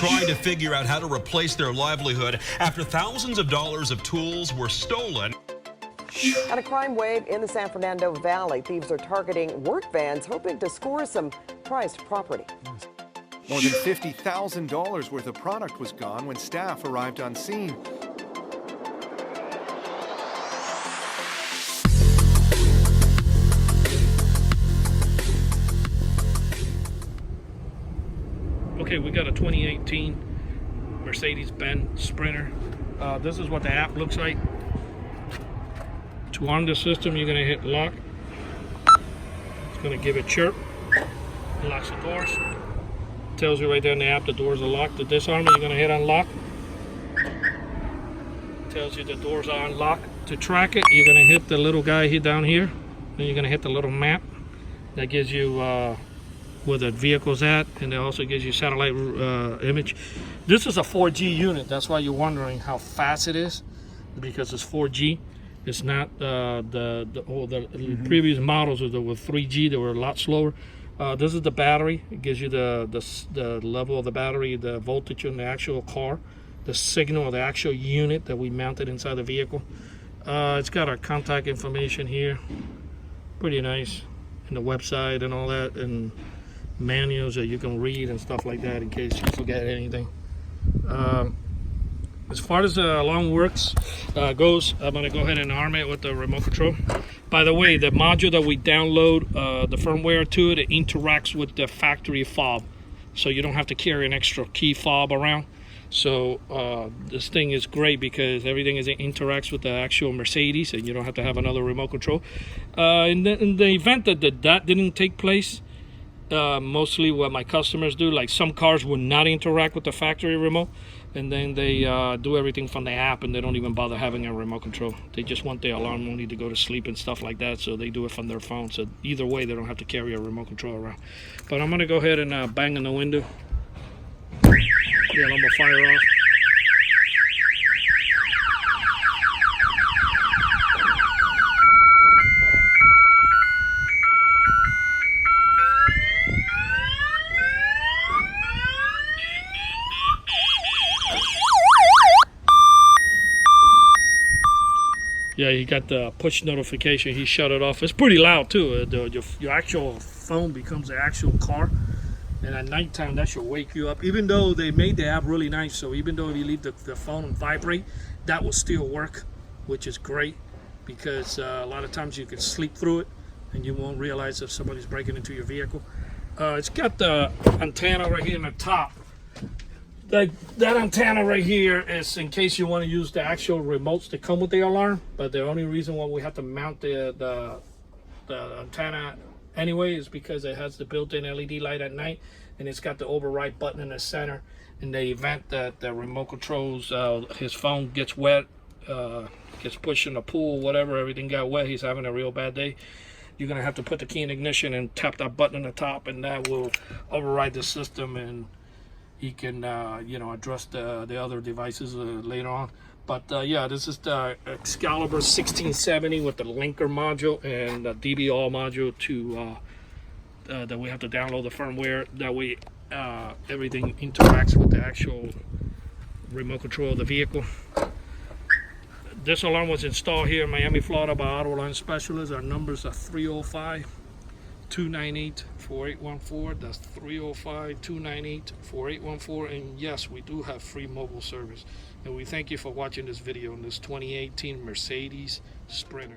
trying to figure out how to replace their livelihood after thousands of dollars of tools were stolen. At a crime wave in the San Fernando Valley, thieves are targeting work vans, hoping to score some prized property. More than $50,000 worth of product was gone when staff arrived on scene. Okay, we got a 2018 Mercedes-Benz Sprinter. This is what the app looks like. To on the system, you're gonna hit lock. It's gonna give it chirp. It locks the doors. Tells you right there in the app the doors are locked. To disarm it, you're gonna hit unlock. Tells you the doors are unlocked. To track it, you're gonna hit the little guy here down here. Then you're gonna hit the little map. That gives you where the vehicle's at, and it also gives you satellite image. This is a 4G unit. That's why you're wondering how fast it is, because it's 4G. It's not the previous models that were 3G. They were a lot slower. This is the battery. It gives you the level of the battery, the voltage in the actual car, the signal of the actual unit that we mounted inside the vehicle. It's got our contact information here. Pretty nice. And the website and all that, and manuals that you can read and stuff like that in case you forget anything. As far as the alarm works goes, I'm going to go ahead and arm it with the remote control. By the way, the module that we download, the firmware to it, it interacts with the factory fob, so you don't have to carry an extra key fob around. So this thing is great because everything interacts with the actual Mercedes, and you don't have to have another remote control. In the event that that didn't take place, mostly what my customers do, like some cars will not interact with the factory remote, and then they do everything from the app, and they don't even bother having a remote control. They just want the alarm only to go to sleep and stuff like that, so they do it from their phone. So either way, they don't have to carry a remote control around. But I'm gonna go ahead and bang on the window. Yeah, I'm gonna fire off. Yeah, you got the push notification. He shut it off. It's pretty loud too. Your actual phone becomes the actual car, and at nighttime that should wake you up. Even though they made the app really nice, so even though if you leave the phone on vibrate, that will still work, which is great, because a lot of times you can sleep through it and you won't realize if somebody's breaking into your vehicle. It's got the antenna right here in the top. That antenna right here is in case you want to use the actual remotes that come with the alarm, but the only reason why we have to mount the antenna anyway is because it has the built-in LED light at night, and it's got the override button in the center. In the event that the remote controls, his phone gets wet, gets pushed in the pool, whatever, everything got wet, he's having a real bad day, you're gonna have to put the key in ignition and tap that button on the top, and that will override the system, and he can address the other devices later on. But yeah, this is the Excalibur 1670 with the linker module and the DB-all module to that we have to download the firmware. That way everything interacts with the actual remote control of the vehicle. This alarm was installed here in Miami, Florida by Auto Line Specialists. Our numbers are 305-298-4814. That's 305-298-4814. And yes, we do have free mobile service. And we thank you for watching this video on this 2018 Mercedes Sprinter.